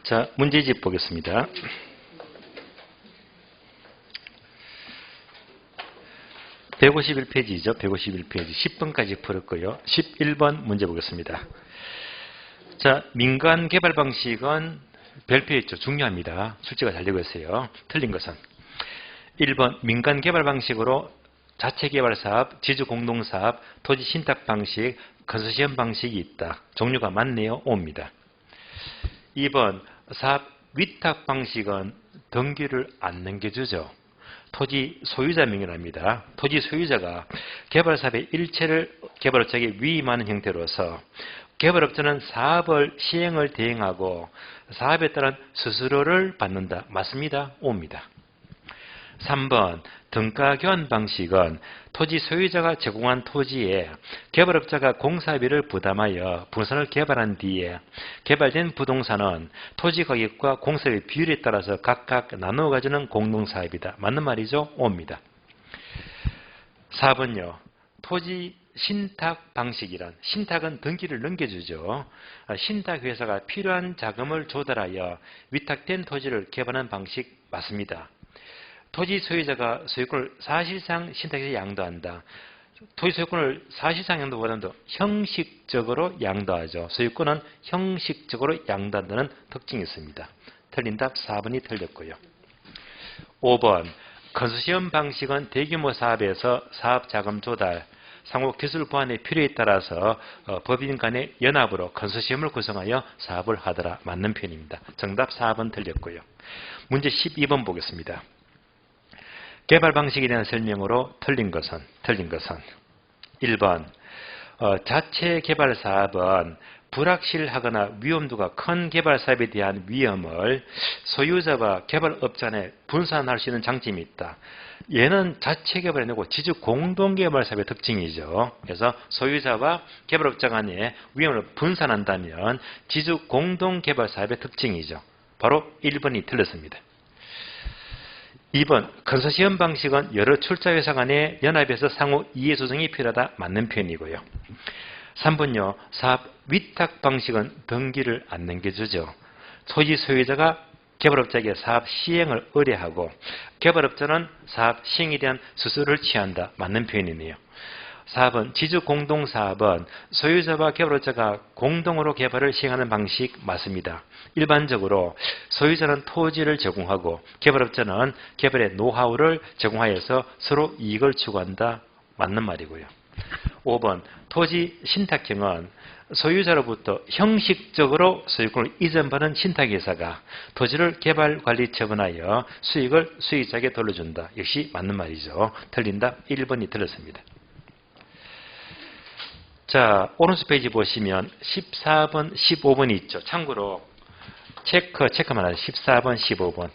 자, 문제집 보겠습니다. (151페이지죠) 151페이지 10번까지 풀었고요. 11번 문제 보겠습니다. 자, 민간 개발 방식은 별표에 있죠. 중요합니다. 출제가 잘 되고 있어요. 틀린 것은 1번 민간 개발 방식으로 자체 개발 사업, 지주 공동 사업, 토지 신탁 방식, 컨소시엄 방식이 있다. 종류가 많네요. O입니다. 2번 사업 위탁 방식은 등기를 안 넘겨주죠. 토지 소유자 명의랍니다. 토지 소유자가 개발 사업의 일체를 개발업자에게 위임하는 형태로서 개발업자는 사업을 시행을 대행하고 사업에 따른 수수료를 받는다. 맞습니다. O입니다. 3번 등가 교환 방식은 토지 소유자가 제공한 토지에 개발업자가 공사비를 부담하여 부산을 개발한 뒤에 개발된 부동산은 토지 가격과 공사비 비율에 따라서 각각 나누어 가지는 공동사업이다. 맞는 말이죠? O입니다. 4번요. 토지 신탁 방식이란, 신탁은 등기를 넘겨주죠. 신탁회사가 필요한 자금을 조달하여 위탁된 토지를 개발하는 방식 맞습니다. 토지 소유자가 소유권을 사실상 신탁에서 양도한다. 토지 소유권을 사실상 양도보다는 형식적으로 양도하죠. 소유권은 형식적으로 양도한다는 특징이 있습니다. 틀린 답 4번이 틀렸고요. 5번 컨소시엄 방식은 대규모 사업에서 사업자금 조달, 상호 기술 보완의 필요에 따라서 법인 간의 연합으로 컨소시엄을 구성하여 사업을 하더라. 맞는 표현입니다. 정답 4번 틀렸고요. 문제 12번 보겠습니다. 개발 방식에 대한 설명으로 틀린 것은 1번 자체 개발 사업은 불확실하거나 위험도가 큰 개발 사업에 대한 위험을 소유자와 개발업자 간에 분산할 수 있는 장점이 있다. 얘는 자체 개발이 아니고 지주 공동 개발 사업의 특징이죠. 그래서 소유자와 개발업자 간에 위험을 분산한다면 지주 공동 개발 사업의 특징이죠. 바로 1번이 틀렸습니다. 2번 컨소시엄 방식은 여러 출자회사 간의 연합에서 상호 이해 조정이 필요하다. 맞는 표현이고요. 3번요. 사업 위탁 방식은 등기를 안 넘겨주죠. 토지 소유자가 개발업자에게 사업 시행을 의뢰하고 개발업자는 사업 시행에 대한 수수료를 취한다. 맞는 표현이네요. 4번 지주 공동 사업은 소유자와 개발업자가 공동으로 개발을 시행하는 방식 맞습니다. 일반적으로 소유자는 토지를 제공하고 개발업자는 개발의 노하우를 제공하여서 서로 이익을 추구한다. 맞는 말이고요. 5번 토지 신탁형은 소유자로부터 형식적으로 소유권을 이전받은 신탁회사가 토지를 개발 관리 처분하여 수익을 수익자에게 돌려준다. 역시 맞는 말이죠. 틀린 답 1번이 틀렸습니다. 자, 오른쪽 페이지 보시면 14번, 15번이 있죠. 참고로 체크만 하죠. 14번, 15번.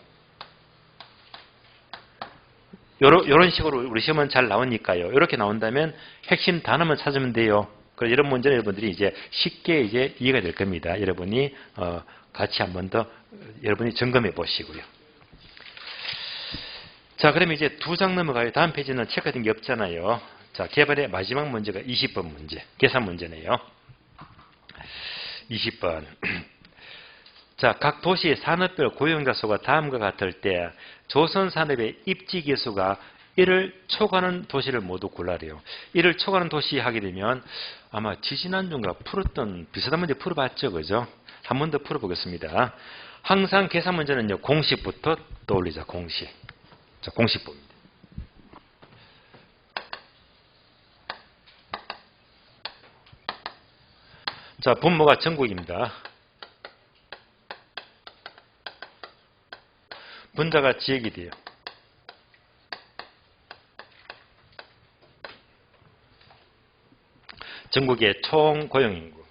요런 식으로 우리 시험은 잘 나오니까요. 이렇게 나온다면 핵심 단어만 찾으면 돼요. 그래서 이런 문제는 여러분들이 이제 쉽게 이제 이해가 될 겁니다. 여러분이 같이 한 번 더 여러분이 점검해 보시고요. 자, 그러면 이제 2장 넘어가요. 다음 페이지는 체크된 게 없잖아요. 자, 개발의 마지막 문제가 20번 문제. 계산 문제네요. 20번. 자, 각 도시의 산업별 고용자 수가 다음과 같을 때 조선 산업의 입지 개수가 1을 초과하는 도시를 모두 골라래요. 1을 초과하는 도시 하게 되면 아마 지지난주인가 풀었던 비슷한 문제 풀어봤죠. 그죠? 한 번 더 풀어보겠습니다. 항상 계산 문제는요. 공식부터 떠올리자. 공식. 자, 공식 봅니다. 자, 분모가 전국입니다. 분자가 지역이 돼요. 전국의 총 고용인구.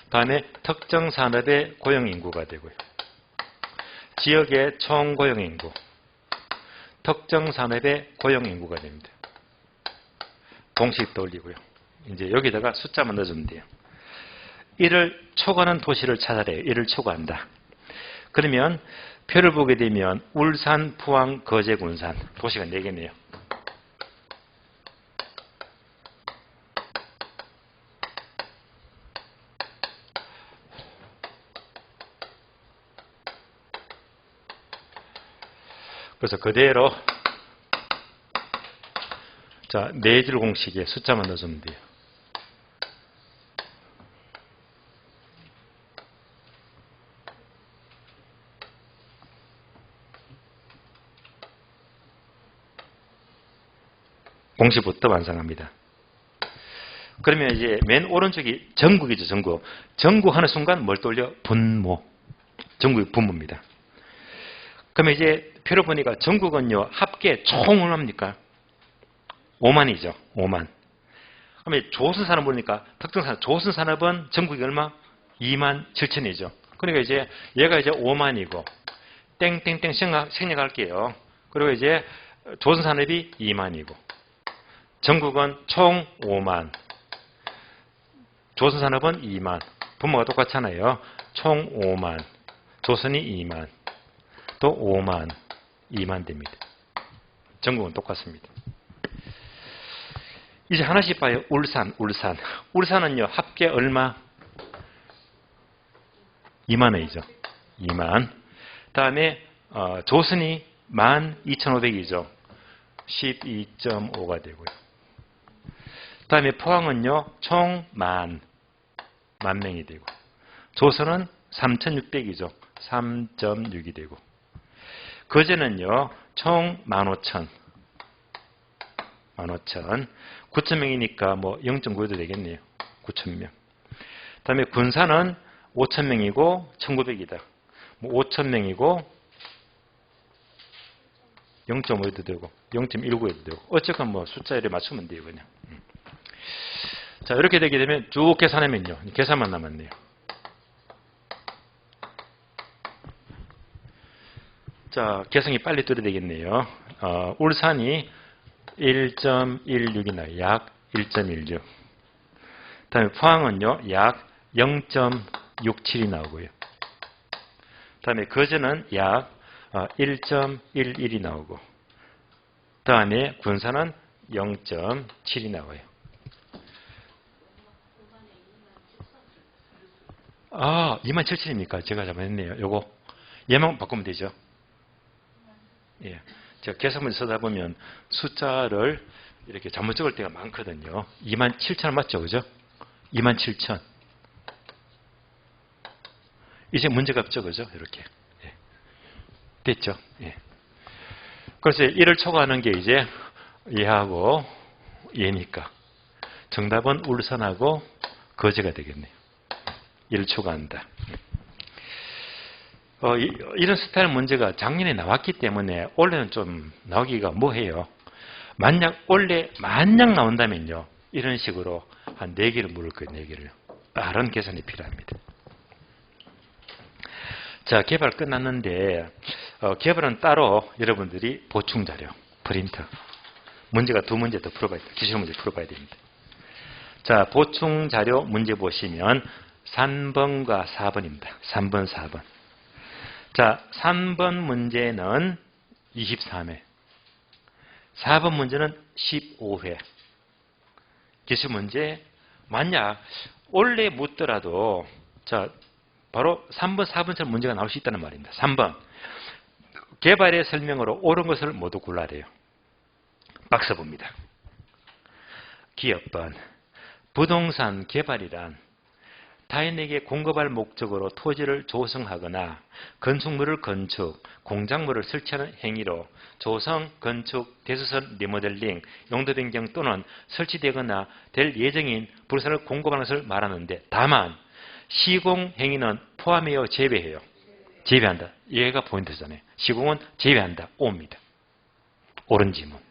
다음에 특정 산업의 고용인구가 되고요. 지역의 총 고용인구. 특정 산업의 고용인구가 됩니다. 공식 떠올리고요. 이제 여기다가 숫자만 넣어주면 돼요. 1을 초과하는 도시를 찾아내요. 1을 초과한다. 그러면 표를 보게 되면 울산, 포항, 거제, 군산 도시가 4개네요. 그래서 그대로 자, 네 줄 공식에 숫자만 넣어주면 돼요. 공식부터 완성합니다. 그러면 이제 맨 오른쪽이 전국이죠, 전국. 전국 하는 순간 뭘 떠올려? 분모. 전국이 분모입니다. 그러면 이제 표를 보니까 전국은요, 합계 총 얼마입니까? 5만이죠, 5만. 그러면 조선산업 보니까 특정산업, 조선산업은 전국이 얼마? 2만 7천이죠. 그러니까 이제 얘가 이제 5만이고, 땡땡땡 생략할게요. 그리고 이제 조선산업이 2만이고, 전국은 총 5만. 조선산업은 2만. 분모가 똑같잖아요. 총 5만. 조선이 2만. 또 5만. 2만 됩니다. 전국은 똑같습니다. 이제 하나씩 봐요. 울산. 울산은요, 합계 얼마? 2만 원이죠. 2만. 다음에, 조선이 12,500이죠. 12.5가 되고요. 다음에 포항은요, 총 만 명이 되고, 조선은 3,600이죠. 3.6이 되고, 거제는요, 총 15,000. 9,000명이니까 뭐 0.9해도 되겠네요. 9,000명. 다음에 군산은 5,000명이고 1,900이다. 뭐 5,000명이고 0.5해도 되고 0.19해도 되고 어쨌건 뭐 숫자에 맞추면 돼요, 그냥. 자, 이렇게 되게 되면 쭉 계산하면요. 계산만 남았네요. 자, 계산이 빨리 뚫어야 되겠네요. 울산이 1.16이 나요. 약 1.16. 다음에 포항은요, 약 0.67이 나오고요. 다음에 거제는 약 1.11이 나오고, 다음에 군산은 0.7이 나와요. 27,000입니까? 제가 잘못했네요. 요거 얘만 바꾸면 되죠. 예. 제가 계산문제 쓰다 보면 숫자를 이렇게 잘못 적을 때가 많거든요. 27,000 맞죠? 그죠? 27,000. 이제 문제가 없죠? 그죠? 이렇게. 예. 됐죠? 예. 그래서 1을 초과하는 게 이제 얘하고 얘니까 정답은 울산하고 거제가 되겠네요. 1을 초과한다. 이런 스타일 문제가 작년에 나왔기 때문에 올해는 좀 나오기가 뭐해요. 만약 올해 만약 나온다면요. 이런 식으로 한 4개를 물을 거예요. 4개를. 빠른 계산이 필요합니다. 자, 개발 끝났는데 개발은 따로 여러분들이 보충자료, 프린트. 문제가 2문제 더 풀어봐야 됩니다. 기출 문제 풀어봐야 됩니다. 자, 보충자료 문제 보시면 3번과 4번입니다. 3번, 4번. 자, 3번 문제는 23회. 4번 문제는 15회. 기출 문제, 만약 원래 묻더라도, 자, 바로 3번, 4번처럼 문제가 나올 수 있다는 말입니다. 3번. 개발의 설명으로 옳은 것을 모두 골라내요. 박스 봅니다. 기업번. 부동산 개발이란 타인에게 공급할 목적으로 토지를 조성하거나 건축물을 건축, 공작물을 설치하는 행위로 조성, 건축, 대수선, 리모델링, 용도 변경 또는 설치되거나 될 예정인 부동산을 공급하는 것을 말하는데, 다만 시공 행위는 포함해요, 제외해요? 제외한다. 얘가 포인트잖아요. 시공은 제외한다. O입니다. 옳은 지문.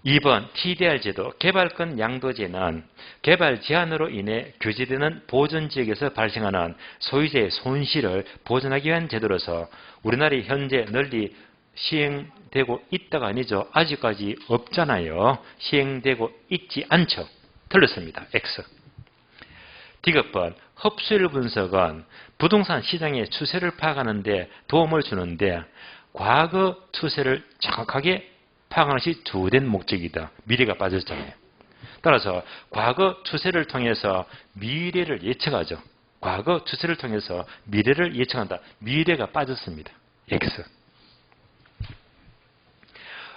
2번 TDR 제도, 개발권 양도제는 개발 제한으로 인해 규제되는 보존지역에서 발생하는 소유자의 손실을 보전하기 위한 제도로서 우리나라에 현재 널리 시행되고 있다가 아니죠. 아직까지 없잖아요. 시행되고 있지 않죠. 틀렸습니다. X. D급번 흡수율 분석은 부동산 시장의 추세를 파악하는 데 도움을 주는데 과거 추세를 정확하게 파악하는 것이 주된 목적이다. 미래가 빠졌잖아요. 따라서 과거 추세를 통해서 미래를 예측하죠. 과거 추세를 통해서 미래를 예측한다. 미래가 빠졌습니다. X.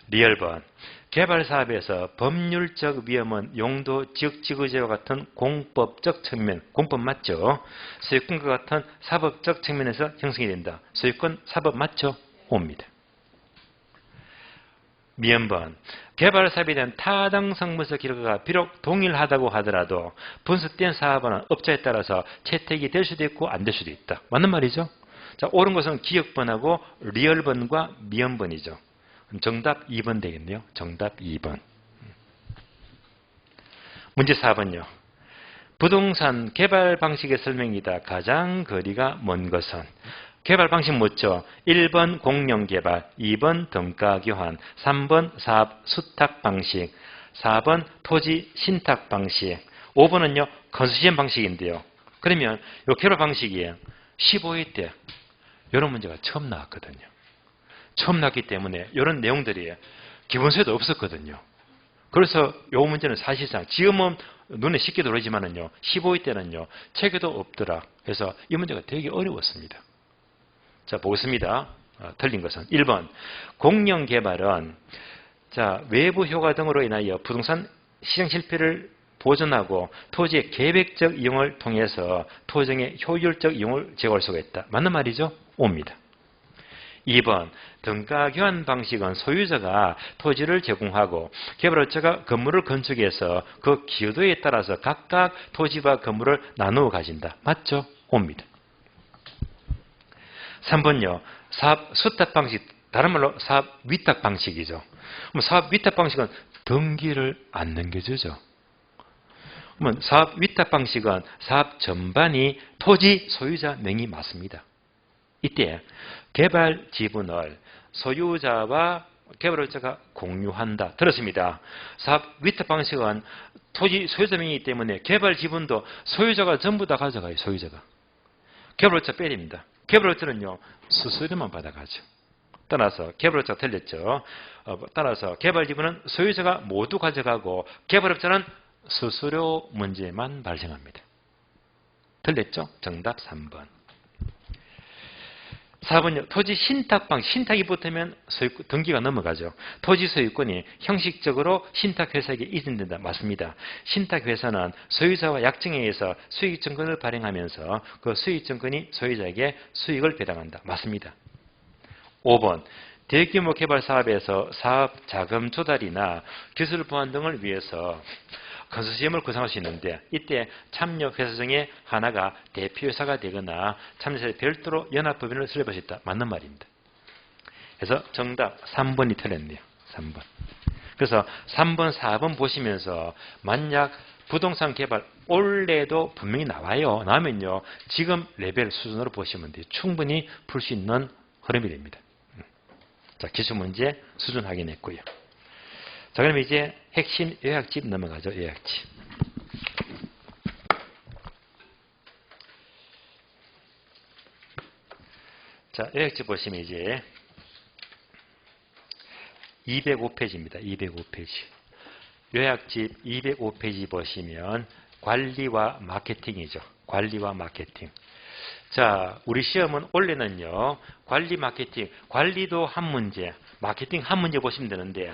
리얼번. 개발사업에서 법률적 위험은 용도, 지역지구제와 같은 공법적 측면, 공법 맞죠? 소유권과 같은 사법적 측면에서 형성이 된다. 소유권, 사법 맞죠? 옵니다. 미연번. 개발사업에 대한 타당성문서 기록가 비록 동일하다고 하더라도 분석된 사업은 업자에 따라서 채택이 될 수도 있고 안 될 수도 있다. 맞는 말이죠? 자, 옳은 것은 기억번하고 리얼번과 미연번이죠. 정답 2번 되겠네요. 정답 2번. 문제 4번요. 부동산 개발 방식의 설명이다. 가장 거리가 먼 것은? 개발 방식 뭐죠? 1번 공영개발, 2번 등가교환, 3번 사업 수탁 방식, 4번 토지 신탁 방식, 5번은요. 컨소시엄 방식인데요. 그러면 이 개발 방식이 15회 때 이런 문제가 처음 나왔거든요. 처음 나왔기 때문에 이런 내용들이 기본서에도 없었거든요. 그래서 이 문제는 사실상 지금은 눈에 쉽게 들어오지만은요. 15회 때는요. 책에도 없더라. 그래서 이 문제가 되게 어려웠습니다. 자, 보겠습니다. 틀린 것은 1번 공영개발은 자, 외부 효과 등으로 인하여 부동산 시장 실패를 보존하고 토지의 계획적 이용을 통해서 토지의 효율적 이용을 제고할 수가 있다. 맞는 말이죠? 옵니다. 2번 등가교환 방식은 소유자가 토지를 제공하고 개발업자가 건물을 건축해서 그 기여도에 따라서 각각 토지와 건물을 나누어 가진다. 맞죠? 옵니다. 3번요. 사업 수탁 방식, 다른 말로 사업 위탁 방식이죠. 그럼 사업 위탁 방식은 등기를 안 넘겨주죠. 그러면 사업 위탁 방식은 사업 전반이 토지 소유자 명의 맞습니다. 이때 개발 지분을 소유자와 개발업자가 공유한다. 들었습니다. 사업 위탁 방식은 토지 소유자 명의이기 때문에 개발 지분도 소유자가 전부 다 가져가요. 소유자가. 개발업자 빼립니다. 개발업자는요. 수수료만 받아가죠. 따라서 개발업자가 틀렸죠. 따라서 개발 지분은 소유자가 모두 가져가고 개발업자는 수수료 문제만 발생합니다. 틀렸죠? 정답 3번. 4번요. 토지 신탁 방식. 신탁이 붙으면 등기가 넘어가죠. 토지 소유권이 형식적으로 신탁회사에게 이전된다. 맞습니다. 신탁회사는 소유자와 약정에 의해서 수익증권을 발행하면서 그 수익증권이 소유자에게 수익을 배당한다. 맞습니다. 5번. 대규모 개발 사업에서 사업 자금 조달이나 기술 보완 등을 위해서 컨소시엄을 구성할 수 있는데 이때 참여 회사 중에 하나가 대표회사가 되거나 참여사에 별도로 연합법인을 설립할 수 있다. 맞는 말입니다. 그래서 정답 3번이 틀렸네요. 3번. 그래서 3번, 4번 보시면서 만약 부동산 개발 올해도 분명히 나와요. 나오면요. 지금 레벨 수준으로 보시면 돼요. 충분히 풀 수 있는 흐름이 됩니다. 자, 기출문제 수준 확인했고요. 자, 그럼 이제 핵심 요약집 넘어가죠. 요약집. 자, 요약집 보시면 이제 205페이지입니다. 205페이지. 요약집 205페이지 보시면 관리와 마케팅이죠. 관리와 마케팅. 자, 우리 시험은 원래는요. 관리, 마케팅. 관리도 한 문제, 마케팅 한 문제 보시면 되는데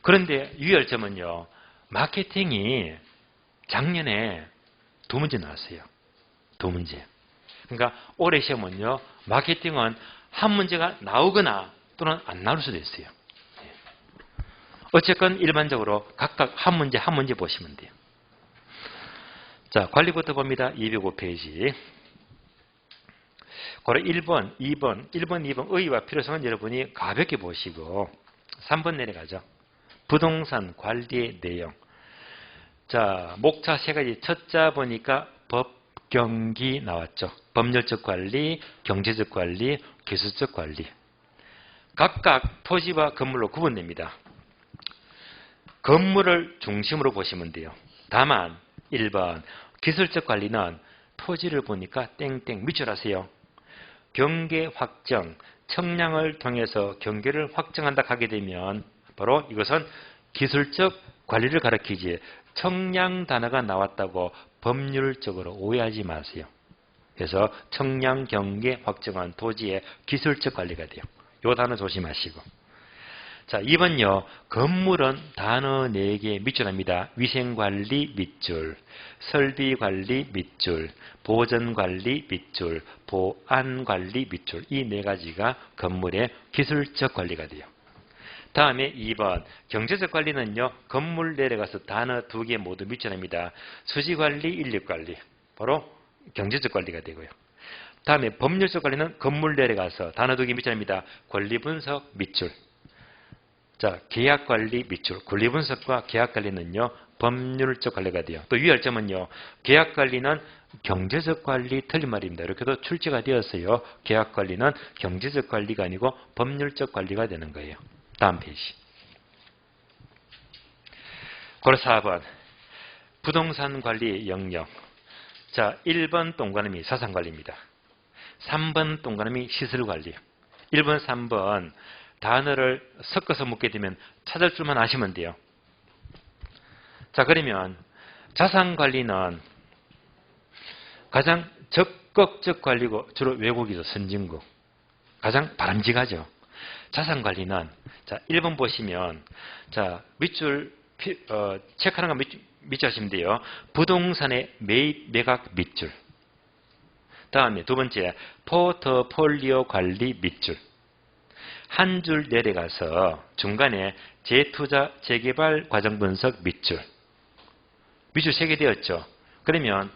그런데 유의할 점은요. 마케팅이 작년에 2문제 나왔어요. 2문제. 그러니까 올해 시험은요. 마케팅은 한 문제가 나오거나 또는 안 나올 수도 있어요. 어쨌건 일반적으로 각각 한 문제 보시면 돼요. 자, 관리부터 봅니다. 205페이지. 고로 1번, 2번, 2번 의의와 필요성은 여러분이 가볍게 보시고 3번 내려가죠. 부동산 관리의 내용. 자, 목차 3가지. 첫자 보니까 법, 경기 나왔죠. 법률적 관리, 경제적 관리, 기술적 관리. 각각 토지와 건물로 구분됩니다. 건물을 중심으로 보시면 돼요. 다만 1번 기술적 관리는 토지를 보니까 땡땡 밑줄하세요. 경계 확정, 청량을 통해서 경계를 확정한다 하게 되면 바로 이것은 기술적 관리를 가리키지 청량 단어가 나왔다고 법률적으로 오해하지 마세요. 그래서 청량 경계 확정은 토지의 기술적 관리가 돼요. 이 단어 조심하시고. 자, 2번요. 건물은 단어 4개 밑줄합니다. 위생관리 밑줄, 설비관리 밑줄, 보전관리 밑줄, 보안관리 밑줄. 이 4가지가 건물의 기술적 관리가 돼요. 다음에 2번 경제적 관리는요. 건물 내려가서 단어 2개 모두 밑줄합니다. 수지관리, 인력관리. 바로 경제적 관리가 되고요. 다음에 법률적 관리는 건물 내려가서 단어 2개 밑줄합니다. 권리분석 밑줄. 자, 계약관리 밑줄. 권리분석과 계약관리는요. 법률적 관리가 돼요. 또 유의할 점은요. 계약관리는 경제적 관리 틀린 말입니다. 이렇게도 출제가 되었어요. 계약관리는 경제적 관리가 아니고 법률적 관리가 되는 거예요. 다음 페이지. 그래서 4번 부동산 관리 영역. 자, 1번 동그라미 자산관리입니다. 3번 동그라미 시설관리. 1번, 3번 단어를 섞어서 묻게 되면 찾을 줄만 아시면 돼요. 자, 그러면 자산관리는 가장 적극적 관리고 주로 외국이죠. 선진국. 가장 바람직하죠. 자산관리는 자 1번 보시면 자 밑줄 체크하는 거 밑줄 하시면 돼요. 부동산의 매입 매각 밑줄. 다음에 두 번째 포트폴리오 관리 밑줄. 한 줄 내려가서 중간에 재투자 재개발 과정 분석 밑줄. 밑줄 3개 되었죠. 그러면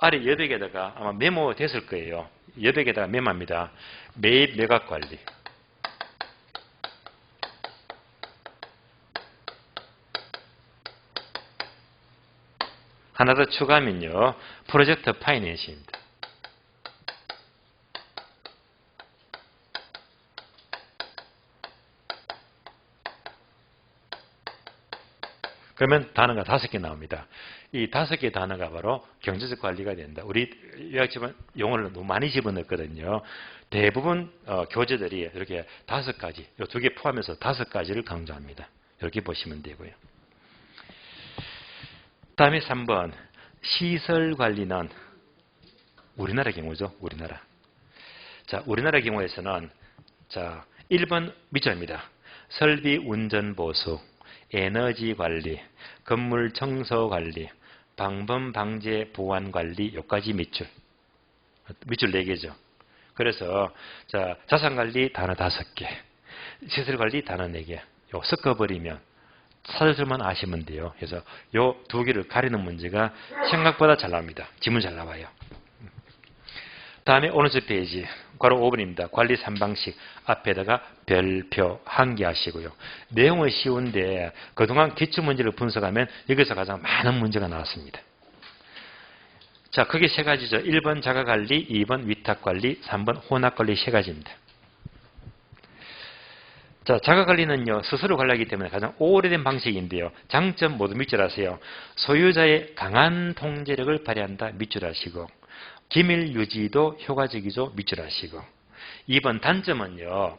아래 여백에다가 아마 메모 됐을 거예요. 여백에다가 메모합니다. 매입 매각 관리. 하나 더 추가하면요. 프로젝트 파이낸싱입니다. 그러면 단어가 5개 나옵니다. 이 5개 단어가 바로 경제적 관리가 된다. 우리 유학집은 용어를 너무 많이 집어넣었거든요. 대부분 교재들이 이렇게 5가지, 이 2개 포함해서 5가지를 강조합니다. 이렇게 보시면 되고요. 다음에 3번 시설관리는 우리나라 경우죠. 우리나라. 자, 우리나라 경우에서는 자 1번 밑줄입니다. 설비 운전 보수, 에너지 관리, 건물 청소 관리, 방범 방제 보안 관리 여기까지 밑줄 4개죠. 그래서 자 자산 관리 단어 5개, 시설 관리 단어 4개. 요 섞어버리면 사절만 아시면 돼요. 그래서 요 2개를 가리는 문제가 생각보다 잘 나옵니다. 지문 잘 나와요. 다음에 오른쪽 페이지 괄호 5번입니다. 관리 3방식 앞에다가 별표 한기하시고요. 내용은 쉬운데 그동안 기출문제를 분석하면 여기서 가장 많은 문제가 나왔습니다. 자, 크게 3가지죠. 1번 자가관리, 2번 위탁관리, 3번 혼합관리 3가지입니다. 자, 자가관리는요. 스스로 관리하기 때문에 가장 오래된 방식인데요. 장점 모두 밑줄하세요. 소유자의 강한 통제력을 발휘한다. 밑줄하시고 기밀 유지도 효과적이죠. 밑줄하시고 2번 단점은요.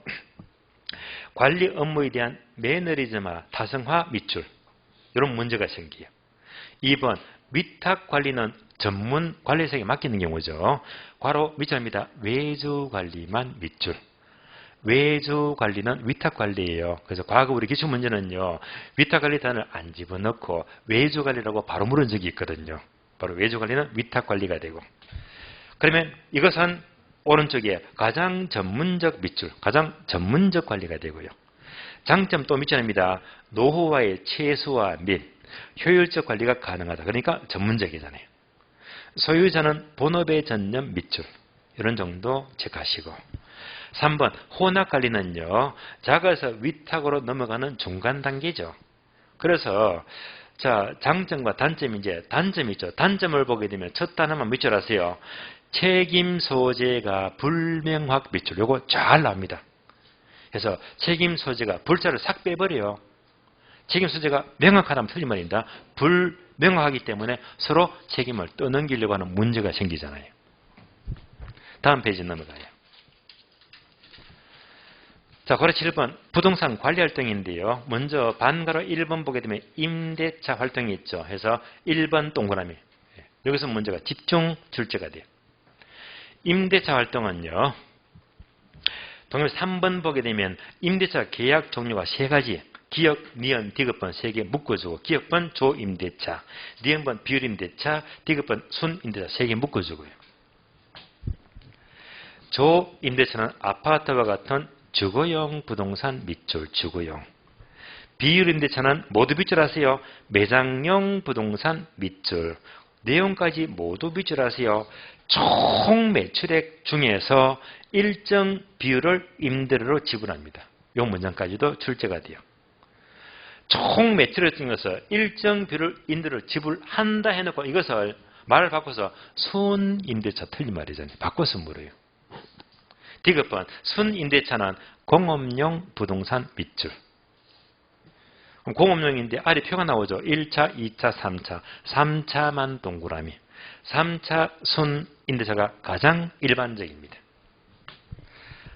관리 업무에 대한 매너리즘화, 타성화 밑줄 이런 문제가 생겨요. 2번 위탁 관리는 전문 관리사에게 맡기는 경우죠. 괄호 밑줄입니다. 외주 관리만 밑줄. 외주 관리는 위탁 관리예요. 그래서 과거 우리 기출문제는요. 위탁 관리 단어를 안 집어넣고 외주 관리라고 바로 물은 적이 있거든요. 바로 외주 관리는 위탁 관리가 되고 그러면 이것은 오른쪽에 가장 전문적 밑줄, 가장 전문적 관리가 되고요. 장점 또 밑줄입니다. 노후화의 최소화 및 효율적 관리가 가능하다. 그러니까 전문적이잖아요. 소유자는 본업에 전념 밑줄. 이런 정도 체크하시고 3번 혼합관리는요. 작아서 위탁으로 넘어가는 중간 단계죠. 그래서 자 장점과 단점이 이제 단점이 있죠. 단점을 보게 되면 첫 단어만 밑줄하세요. 책임 소재가 불명확 밑줄. 요거 잘 나옵니다. 그래서 책임 소재가 불자를 싹 빼버려요. 책임 소재가 명확하다면 틀린 말입니다. 불명확하기 때문에 서로 책임을 떠넘기려고 하는 문제가 생기잖아요. 다음 페이지 넘어가요. 자, 괄호 7번 부동산 관리 활동인데요. 먼저 반괄호 1번 보게 되면 임대차 활동이 있죠. 해서 1번 동그라미. 여기서 문제가 집중 출제가 돼요. 임대차 활동은요. 동그라미 3번 보게 되면 임대차 계약 종류가 3가지. 기역, 니은, 디귿번 3개 묶어주고 기역번 조임대차, 니은번 비율임대차, 디귿번 순임대차 3개 묶어주고요. 조임대차는 아파트와 같은 주거용 부동산 밑줄 주거용. 비율임대차는 모두 밑줄하세요. 매장용 부동산 밑줄. 내용까지 모두 밑줄하세요. 총 매출액 중에서 일정 비율을 임대료로 지불합니다. 이 문장까지도 출제가 돼요. 총 매출액 중에서 일정 비율을 임대료로 지불한다 해놓고 이것을 말을 바꿔서 순임대차 틀린 말이잖아요. 바꿔서 물어요. 디귿번 순임대차는 공업용 부동산 밑줄. 그럼 공업용인데 아래 표가 나오죠. 1차, 2차, 3차. 3차만 동그라미. 3차 순임대차가 가장 일반적입니다.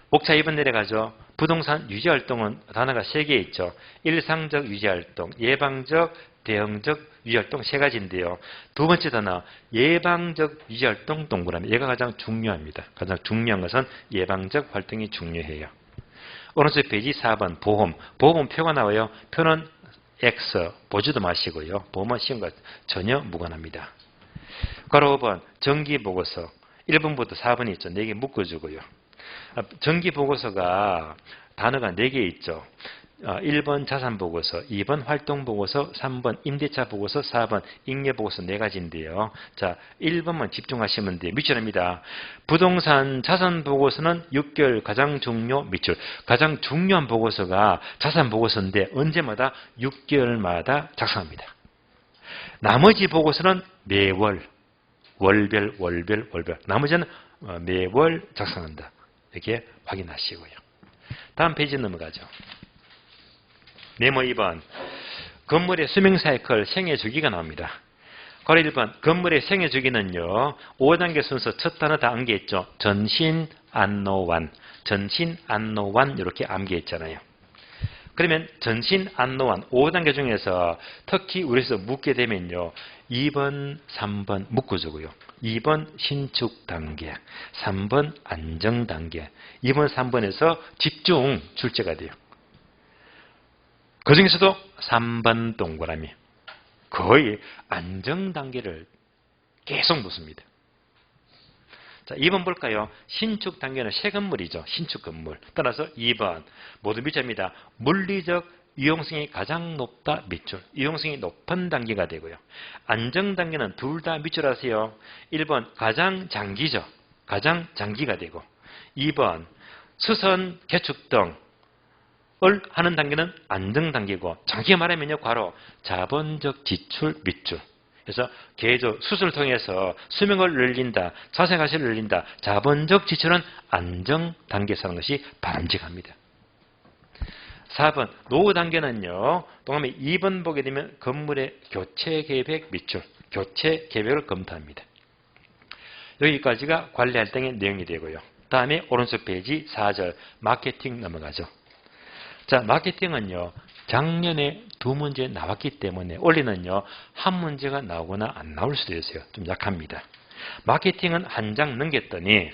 목차 2번 내려가죠. 부동산 유지활동은 단어가 3개 있죠. 일상적 유지활동, 예방적, 대응적 유지활동 3가지인데요. 두 번째 단어 예방적 유지활동 동그라미. 얘가 가장 중요합니다. 가장 중요한 것은 예방적 활동이 중요해요. 오른쪽 페이지 4번 보험. 보험은 표가 나와요. 표는 X 보지도 마시고요. 보험은 쉬운 것 전혀 무관합니다. 괄호 5번 정기보고서. 1번부터 4번이 있죠. 4개 묶어주고요. 정기보고서가 단어가 4개 있죠. 1번 자산보고서, 2번 활동보고서, 3번 임대차보고서, 4번 잉여보고서 4가지인데요. 자, 1번만 집중하시면 돼요. 밑줄입니다. 부동산 자산보고서는 6개월 가장 중요 밑줄. 가장 중요한 보고서가 자산보고서인데 언제마다 6개월마다 작성합니다. 나머지 보고서는 매월, 월별. 나머지는 매월 작성한다. 이렇게 확인하시고요. 다음 페이지 넘어가죠. 네모 2번. 건물의 수명사이클 생애주기가 나옵니다. 괄호 1번. 건물의 생애주기는요. 5단계 순서 첫 단어 다 암기했죠. 전신, 안노완. 전신, 안노완 이렇게 암기했잖아요. 그러면 전신, 안노완 5단계 중에서 특히 우리에서 묻게 되면요. 2번, 3번 묶어주고요. 2번 신축 단계, 3번 안정 단계, 2번, 3번에서 집중 출제가 돼요. 그 중에서도 3번 동그라미. 거의 안정 단계를 계속 묻습니다. 자, 2번 볼까요? 신축 단계는 새 건물이죠. 신축 건물. 따라서 2번 모두 밑줄입니다. 물리적 유용성이 가장 높다 밑줄. 유용성이 높은 단계가 되고요. 안정 단계는 둘 다 밑줄하세요. 1번 가장 장기죠. 가장 장기가 되고 2번 수선 개축 등을 하는 단계는 안정 단계고 장기가 말하면요. 괄호 자본적 지출 밑줄. 그래서 계조 수술을 통해서 수명을 늘린다. 자생가치를 늘린다. 자본적 지출은 안정 단계에서 하는 것이 바람직합니다. 4번 노후 단계는요. 동그라미 2번 보게 되면 건물의 교체 계획 밑줄. 교체 계획을 검토합니다. 여기까지가 관리활동의 내용이 되고요. 다음에 오른쪽 페이지 4절 마케팅 넘어가죠. 자, 마케팅은요. 작년에 2문제 나왔기 때문에 올해는요. 한 문제가 나오거나 안 나올 수도 있어요. 좀 약합니다. 마케팅은 한 장 넘겼더니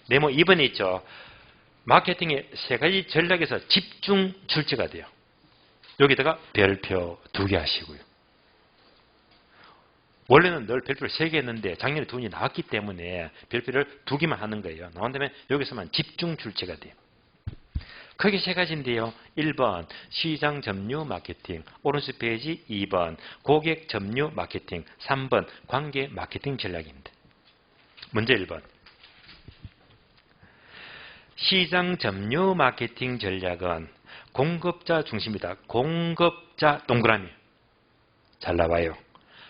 네모 2번에 있죠. 마케팅의 3가지 전략에서 집중 출제가 돼요. 여기다가 별표 2개 하시고요. 원래는 늘 별표를 3개 했는데 작년에 2문제 나왔기 때문에 별표를 2개만 하는 거예요. 나온다면 여기서만 집중 출제가 돼요. 크게 3가지인데요. 1번 시장 점유 마케팅, 오른쪽 페이지 2번 고객 점유 마케팅, 3번 관계 마케팅 전략입니다. 문제 1번 시장 점유 마케팅 전략은 공급자 중심이다. 공급자 동그라미. 잘 나와요.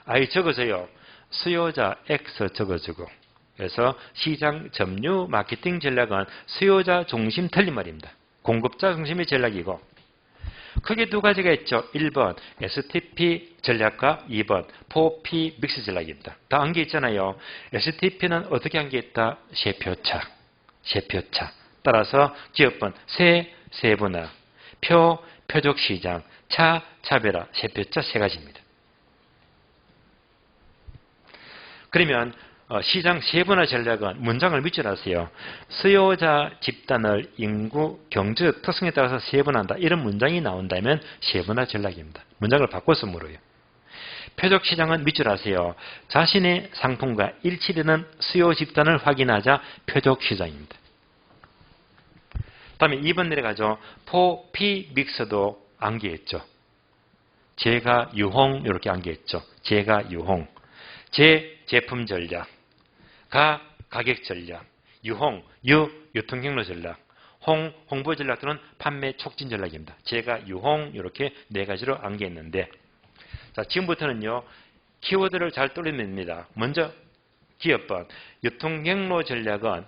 아이 적어서요. 수요자 X 적어주고 그래서 시장 점유 마케팅 전략은 수요자 중심 틀린 말입니다. 공급자 중심의 전략이고 크게 2가지가 있죠. 1번 STP 전략과 2번 4P 믹스 전략입니다. 다 암기 있잖아요. STP는 어떻게 암기했다? 세표차. 따라서 기업번 세분화, 표적 시장, 차별화, 세표차 3가지입니다. 그러면 시장 세분화 전략은 문장을 밑줄하세요. 수요자 집단을 인구, 경제적 특성에 따라서 세분화한다. 이런 문장이 나온다면 세분화 전략입니다. 문장을 바꿔서 물어요. 표적 시장은 밑줄하세요. 자신의 상품과 일치되는 수요 집단을 확인하자 표적 시장입니다. 다음에 2번 내려가죠. 포, 피, 믹스도 암기했죠. 제가 유홍 이렇게 암기했죠. 제가 유홍. 제 제품 전략. 가 가격 전략. 유홍, 유통 경로 전략. 홍보 전략 또는 판매 촉진 전략입니다. 제가 유홍 이렇게 네 가지로 암기했는데 자, 지금부터는요. 키워드를 잘 떠올리면 먼저 기업번 유통 경로 전략은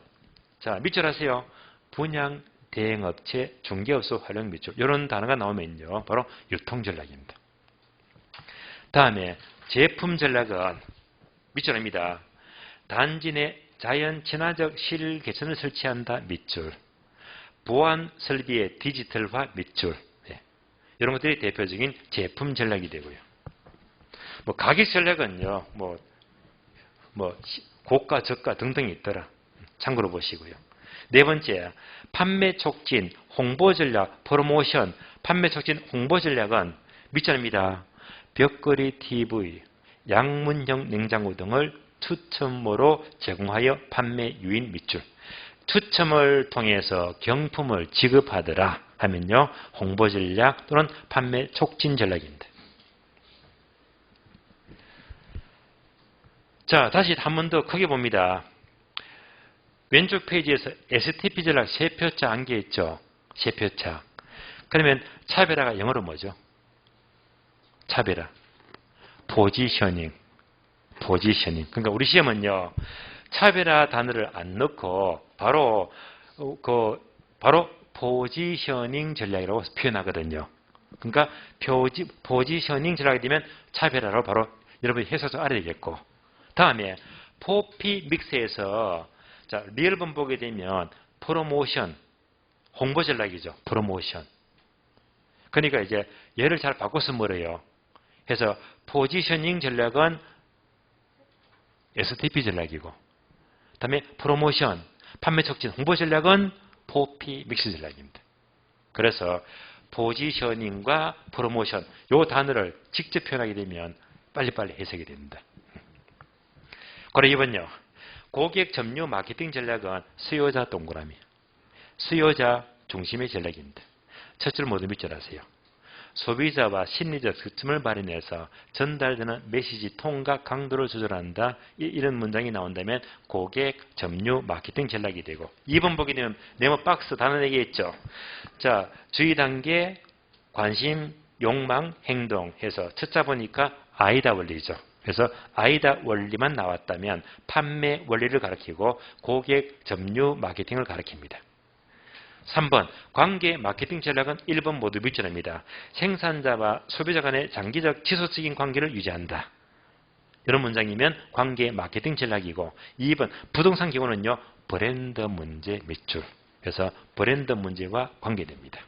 자, 밑줄하세요. 분양 대행업체 중개업소 활용 밑줄 이런 단어가 나오면요. 바로 유통 전략입니다. 다음에 제품 전략은 밑줄입니다. 단지 내 자연 친화적 실 개천을 설치한다 밑줄. 보안 설비의 디지털화 밑줄. 네. 이런 것들이 대표적인 제품 전략이 되고요. 가격 전략은요. 고가, 저가 등등이 있더라. 참고로 보시고요. 네 번째, 판매 촉진, 홍보 전략, 프로모션, 판매 촉진, 홍보 전략은 밑줄입니다. 벽걸이 TV, 양문형 냉장고 등을 추첨으로 제공하여 판매 유인 밑줄. 추첨을 통해서 경품을 지급하더라 하면요. 홍보 전략 또는 판매 촉진 전략입니다. 자, 다시 한 번 더 크게 봅니다. 왼쪽 페이지에서 STP 전략 세 표차 암기했죠. 세 표차. 그러면 차별화가 영어로 뭐죠? 차별화. 포지셔닝. 그러니까 우리 시험은요. 차별화 단어를 안 넣고 바로 포지셔닝 전략이라고 표현하거든요. 그러니까 포지셔닝 전략이 되면 차별화로 바로 여러분이 해석을 알아야 되겠고. 다음에 포피 믹스에서 자, 리얼본 보게 되면 프로모션, 홍보 전략이죠. 프로모션. 그러니까 이제 얘를 잘 바꿔서 물어요. 해서 포지셔닝 전략은 STP 전략이고 그다음에 프로모션, 판매 촉진, 홍보 전략은 포피 믹스 전략입니다. 그래서 포지셔닝과 프로모션 요 단어를 직접 표현하게 되면 빨리빨리 해석이 됩니다. 그리고 2번요. 고객 점유 마케팅 전략은 수요자 동그라미. 수요자 중심의 전략입니다. 첫 줄 모두 밑줄하세요. 소비자와 심리적 소통을 마련해서 전달되는 메시지 톤과 강도를 조절한다. 이런 문장이 나온다면 고객 점유 마케팅 전략이 되고 2번 보게 되면 네모 박스 단어 4개 있죠. 자, 주의 단계, 관심, 욕망, 행동 해서 첫자 보니까 아이다 원리죠. 그래서 아이다 원리만 나왔다면 판매 원리를 가리키고 고객 점유 마케팅을 가리킵니다. 3번 관계 마케팅 전략은 1번 모두 밑줄입니다. 생산자와 소비자 간의 장기적 지속적인 관계를 유지한다. 이런 문장이면 관계 마케팅 전략이고 2번 부동산 경우는요. 브랜드 문제 밑줄. 그래서 브랜드 문제와 관계됩니다.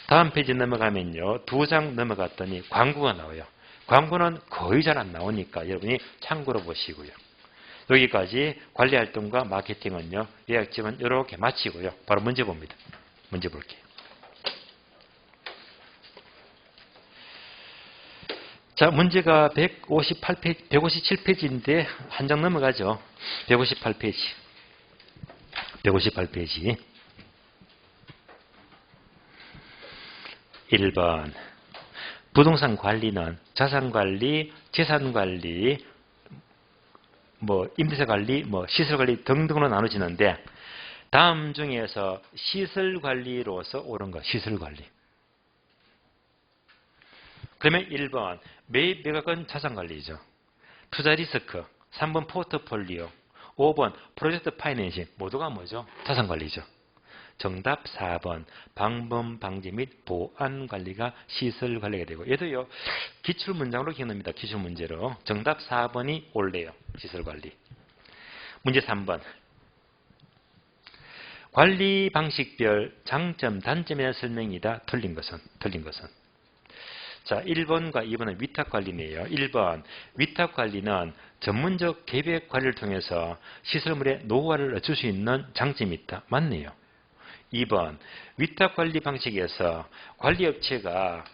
다음 페이지 넘어가면요. 2장 넘어갔더니 광고가 나와요. 광고는 거의 잘 안 나오니까 여러분이 참고로 보시고요. 여기까지 관리활동과 마케팅은요. 예약집은 이렇게 마치고요. 바로 문제 봅니다. 문제 볼게요. 자, 문제가 157페이지인데 한 장 넘어가죠. 158페이지. 158페이지. 1번. 부동산 관리는 자산관리, 재산관리, 임대차관리, 시설관리 등등으로 나눠지는데 다음 중에서 시설관리로서 옳은 것, 시설관리. 그러면 1번 매입 매각은 자산관리죠. 투자 리스크, 3번 포트폴리오, 5번 프로젝트 파이낸싱 모두가 뭐죠? 자산관리죠. 정답 4번 방범 방지 및 보안 관리가 시설 관리가 되고 얘도요 기출 문장으로 기억납니다. 기출 문제로 정답 4번이 옳네요. 시설 관리. 문제 3번 관리 방식별 장점 단점에 대한 설명이다. 틀린 것은 자, 1번과 2번은 위탁관리네요. 1번, 위탁관리는 전문적 계획 관리를 통해서 시설물의 노후화를 늦출 수 있는 장점이 있다. 맞네요. 2번, 위탁관리 방식에서 관리업체가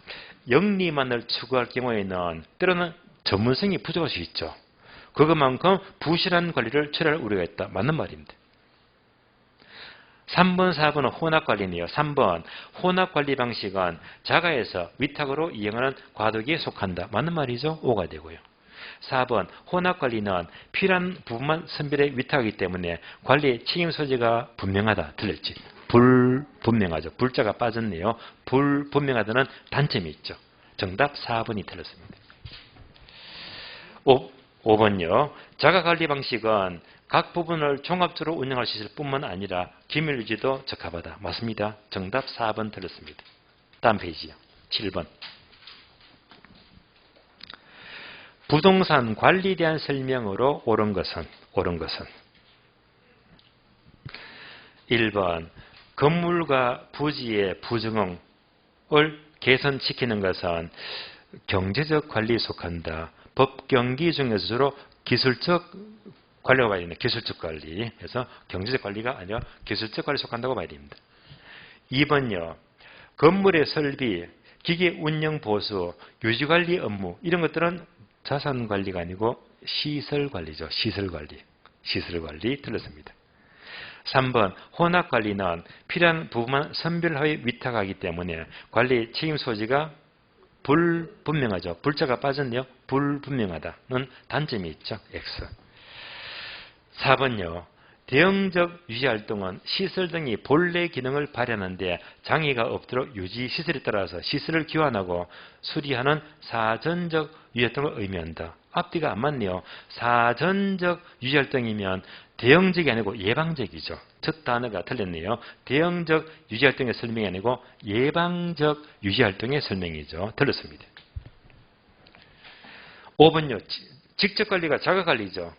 영리만을 추구할 경우에는 때로는 전문성이 부족할 수 있죠. 그것만큼 부실한 관리를 처리할 우려가 있다. 맞는 말입니다. 3번, 4번은 혼합관리네요. 3번, 혼합관리 방식은 자가에서 위탁으로 이용하는 과도기에 속한다. 맞는 말이죠? 5가 되고요. 4번, 혼합관리는 필요한 부분만 선별해 위탁하기 때문에 관리의 책임 소재가 분명하다. 틀렸지? 불분명하죠. 불자가 빠졌네요. 불분명하다는 단점이 있죠. 정답 4번이 틀렸습니다. 5번요. 자가관리 방식은 각 부분을 종합적으로 운영할 수 있을 뿐만 아니라 기밀 유지도 적합하다. 맞습니다. 정답 4번 틀렸습니다. 다음 페이지요. 7번. 부동산 관리에 대한 설명으로 옳은 것은 1번 건물과 부지의 부정을 개선시키는 것은 경제적 관리에 속한다. 법경기 중에서 주로 기술적 관리가 봐야 됩니다. 기술적 관리. 그래서 경제적 관리가 아니라 기술적 관리에 속한다고 봐야 됩니다. 2번요. 건물의 설비, 기계 운영 보수, 유지관리 업무 이런 것들은 자산관리가 아니고 시설관리죠. 시설관리 틀렸습니다. 3번 혼합관리는 필요한 부분만 선별하여 위탁하기 때문에 관리 책임 소지가 불분명하죠. 불자가 빠졌네요. 불분명하다는 단점이 있죠. X. 4번요. 대형적 유지활동은 시설 등이 본래 기능을 발휘하는 데 장애가 없도록 유지시설에 따라서 시설을 교환하고 수리하는 사전적 유지활동을 의미한다. 앞뒤가 안 맞네요. 사전적 유지활동이면 대형적이 아니고 예방적이죠. 첫 단어가 틀렸네요. 대형적 유지활동의 설명이 아니고 예방적 유지활동의 설명이죠. 틀렸습니다. 5번요. 직접관리가 자가관리죠.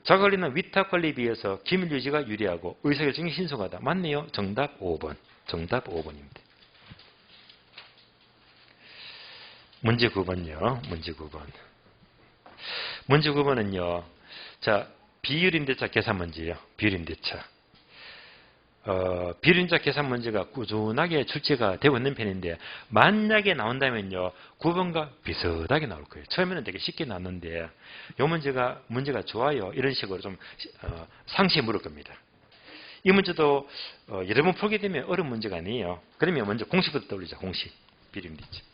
자가관리는 위탁관리에 비해서 기밀유지가 유리하고 의사결정이 신속하다. 맞네요. 정답 5번. 정답 5번입니다. 문제 9번요. 문제 9번은요. 자, 비율임대차 계산 문제예요. 비율임대차. 비율임대차 계산 문제가 꾸준하게 출제가 되고 있는 편인데 만약에 나온다면요. 9번과 비슷하게 나올 거예요. 처음에는 되게 쉽게 나왔는데 이 문제가 좋아요. 이런 식으로 좀 상시에 물을 겁니다. 이 문제도 여러 번 풀게 되면 어려운 문제가 아니에요. 그러면 먼저 공식부터 떠올리자. 공식. 비율임대차.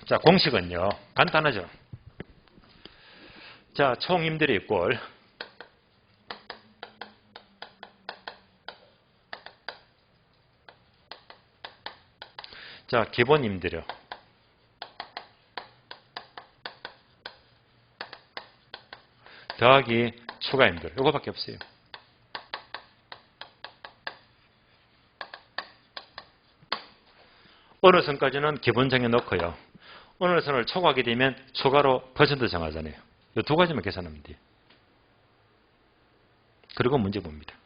자, 공식은요. 간단하죠. 자, 총임대료 꼴. 자, 기본임대료. 더하기 추가임대료. 이거밖에 없어요. 어느 선까지는 기본 정해놓고요. 어느 선을 초과하게 되면 추가로 퍼센트 정하잖아요. 이 두 가지만 계산하면 돼요. 그리고 문제 봅니다.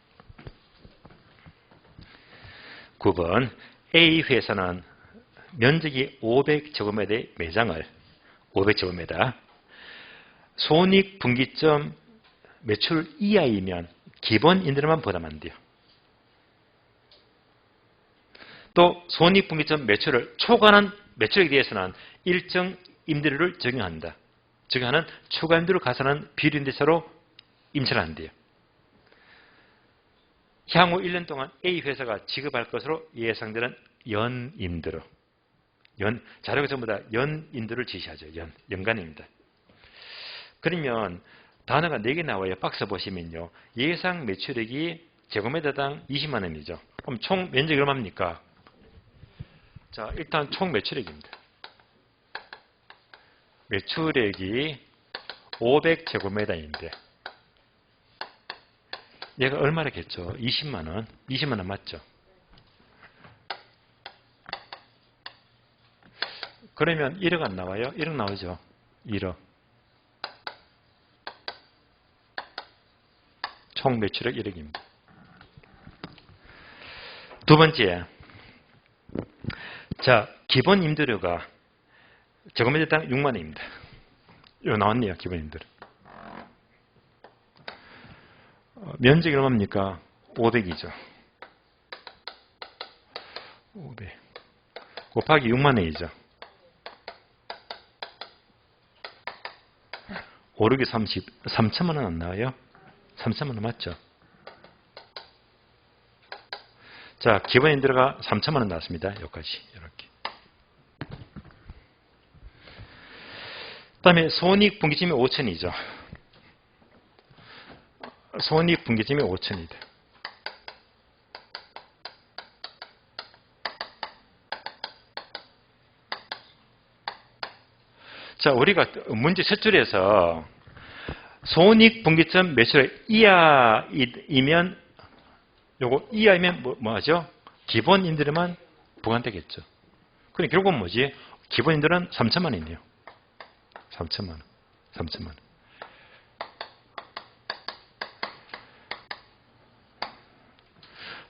9번 A 회사는 면적이 500제곱미터의 매장을 500제곱미터 손익분기점 매출 이하이면 기본 임대료만 부담한대요. 또 손익분기점 매출을 초과하는 매출액에 대해서는 일정 임대료를 적용한다. 적용하는 추가 임대료를 가산한 비율임대차로 임차를 한대요. 향후 1년 동안 A 회사가 지급할 것으로 예상되는 연임대료. 자료가 전부 다 연임대료를 지시하죠. 연간입니다. 그러면 단어가 4개 나와요. 박스 보시면요. 예상 매출액이 제곱미터당 20만 원이죠. 그럼 총 면적이 얼마입니까? 자, 일단 총 매출액입니다. 매출액이 500제곱미터인데 얘가 얼마라겠죠? 20만 원. 20만 원 맞죠? 그러면 1억 안 나와요? 1억 나오죠? 1억. 총 매출액 1억입니다. 두 번째, 자, 기본 임대료가 제곱미터당 6만 원입니다. 이거 나왔네요, 기본 임대료. 면적이 얼마입니까? 500이죠. 500 곱하기 6만 원이죠. 5, 6이 30, 3천만 원 안 나와요? 3천만 원 맞죠? 자, 기본 임대료가 3천만 원 나왔습니다. 여기까지 이렇게. 그다음에 손익분기점이 5천이죠. 손익분기점이 5천이다. 자, 우리가 문제 첫 줄에서 손익분기점 매출액 이하이면 요거 이하이면 뭐 하죠? 기본 임대료만 부과되겠죠. 그러니까 결국은 뭐지? 기본 임대료는 3천만 원이네요. 3천만 원. 3천만 원.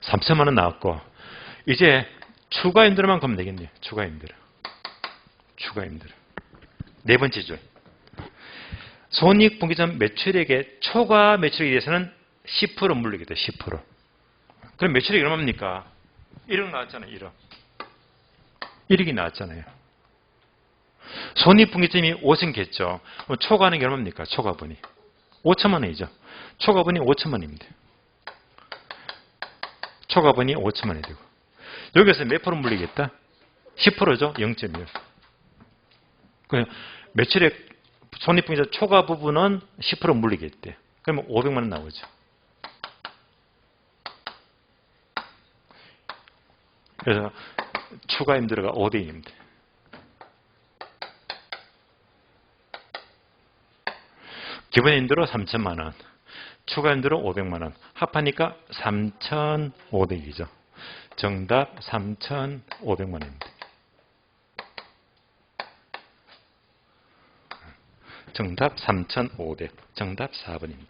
(3천만 원) 나왔고, 이제 추가 임대료만 가면 되겠네요. 추가 임대료. 추가 임대료. 네 번째 줄. 손익분기점 매출액의 초과 매출액에 대해서는 10% 물리게 돼. 10%. 그럼 매출액이 얼마입니까? 1억 나왔잖아요. 1억. 1억이 나왔잖아요. 손익분기점이 5천겠죠. 초과하는 게 얼마입니까? 초과분이. 5천만 원이죠. 초과분이 5천만 원입니다. 초과분이 5천만 원이 되고. 여기서 몇 프로 물리겠다? 10%죠. 0.1. 그냥 매출액 손익분기점 초과 부분은 10% 물리겠대. 그러면 500만 원 나오죠. 그래서 추가 임대료가 5대2입니다. 기본 임대료 3천만 원, 추가 임대료 500만 원, 합하니까 3,500이죠. 정답 3,500만 원입니다. 정답 3,500. 정답 4번입니다.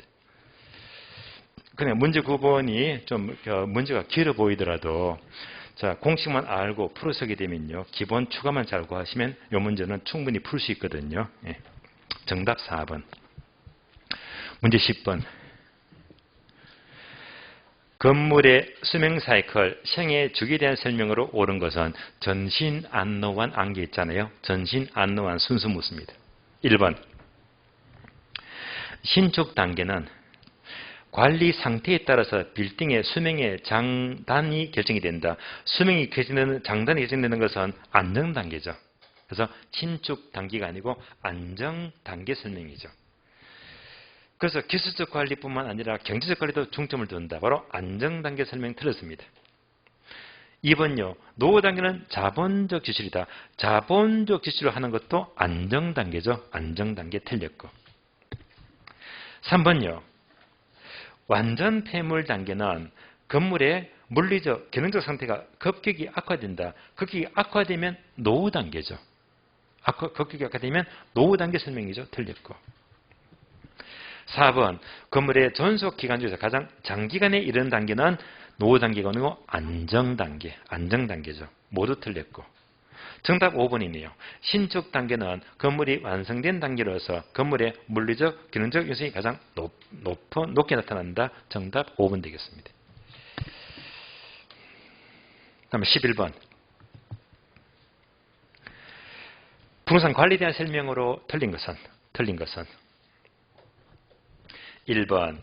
그냥 문제 9번이 좀 문제가 길어 보이더라도 자, 공식만 알고 풀어서게 되면요. 기본 추가만 잘 구하시면 이 문제는 충분히 풀 수 있거든요. 예. 정답 4번. 문제 10번. 건물의 수명 사이클, 생애 주기에 대한 설명으로 옳은 것은 전신, 안노환, 안개 있잖아요. 전신, 안노환 순수 묻습니다. 1번. 신축 단계는 관리 상태에 따라서 빌딩의 수명의 장단이 결정이 된다. 수명이 결정되는, 장단이 결정되는 것은 안정 단계죠. 그래서 신축 단계가 아니고 안정 단계 설명이죠. 그래서 기술적 관리뿐만 아니라 경제적 관리도 중점을 둔다. 바로 안정 단계 설명 틀렸습니다. 2번요. 노후 단계는 자본적 지출이다. 자본적 지출을 하는 것도 안정 단계죠. 안정 단계 틀렸고. 3번요. 완전 폐물 단계는 건물의 물리적, 기능적 상태가 급격히 악화된다. 급격히 악화되면 노후 단계죠. 급격히 악화되면 노후 단계 설명이죠. 틀렸고. 4번. 건물의 존속 기간 중에서 가장 장기간에 이르는 단계는 노후 단계가 아니고 안정 단계, 안정 단계죠. 모두 틀렸고. 정답 5번이네요. 신축 단계는 건물이 완성된 단계로서 건물의 물리적, 기능적 요소이 가장 높게 나타난다. 정답 5번 되겠습니다. 다음에 11번. 부동산 관리에 대한 설명으로 틀린 것은 1번.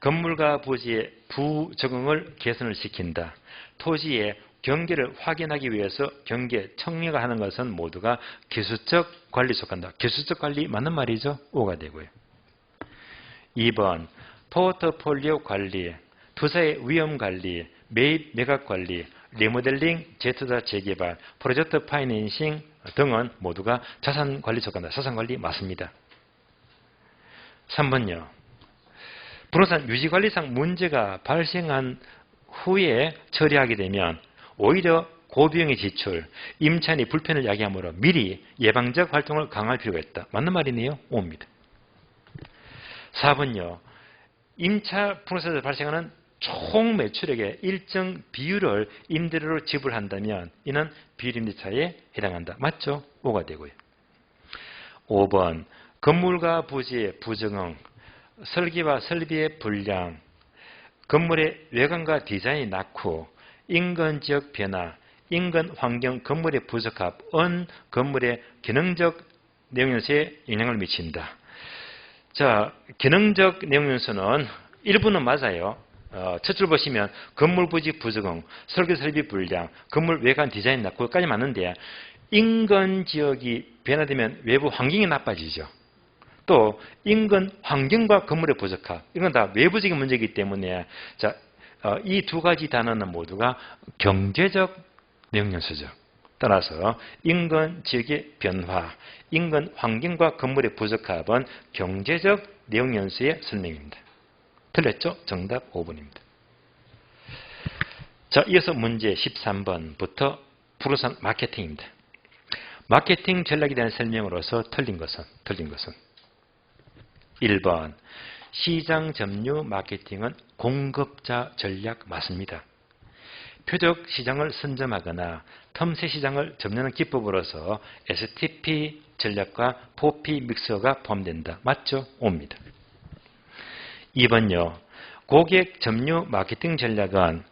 건물과 부지의 부적응을 개선을 시킨다. 토지의 경계를 확인하기 위해서 경계 청력을 하는 것은 모두가 기술적 관리 속한다. 기술적 관리 맞는 말이죠. O가 되고요. 2번. 포트폴리오 관리, 투자의 위험 관리, 매입 매각 관리, 리모델링, 재투자 재개발, 프로젝트 파이낸싱 등은 모두가 자산 관리 속한다. 자산 관리 맞습니다. 3번요. 부동산 유지관리상 문제가 발생한 후에 처리하게 되면 오히려 고비용의 지출, 임차인이 불편을 야기하므로 미리 예방적 활동을 강화할 필요가 있다. 맞는 말이네요. O입니다. 4번요. 임차 부동산에서 발생하는 총 매출액의 일정 비율을 임대료로 지불한다면 이는 비율임대차에 해당한다. 맞죠? 5가 되고요. 5번 건물과 부지의 부정응, 설계와 설비의 불량, 건물의 외관과 디자인이 낙후, 인근 지역 변화, 인근 환경 건물의 부적합은 건물의 기능적 내용연수에 영향을 미친다. 자, 기능적 내용연수는 일부는 맞아요. 첫 줄 보시면 건물 부지 부적응, 설계 설비 불량, 건물 외관 디자인 낙후까지 맞는데 인근 지역이 변화되면 외부 환경이 나빠지죠. 또 인근 환경과 건물의 부적합, 이건 다 외부적인 문제이기 때문에 자, 이 두 가지 단어는 모두가 경제적 내용연수죠. 따라서 인근 지역의 변화, 인근 환경과 건물의 부적합은 경제적 내용연수의 설명입니다. 틀렸죠? 정답 5번입니다. 자, 이어서 문제 13번부터 부동산 마케팅입니다. 마케팅 전략에 대한 설명으로서 틀린 것은 1번 시장 점유 마케팅은 공급자 전략 맞습니다. 표적 시장을 선점하거나 틈새 시장을 점유하는 기법으로서 STP 전략과 포피 믹서가 포함된다. 맞죠? 옵니다. 2번요. 고객 점유 마케팅 전략은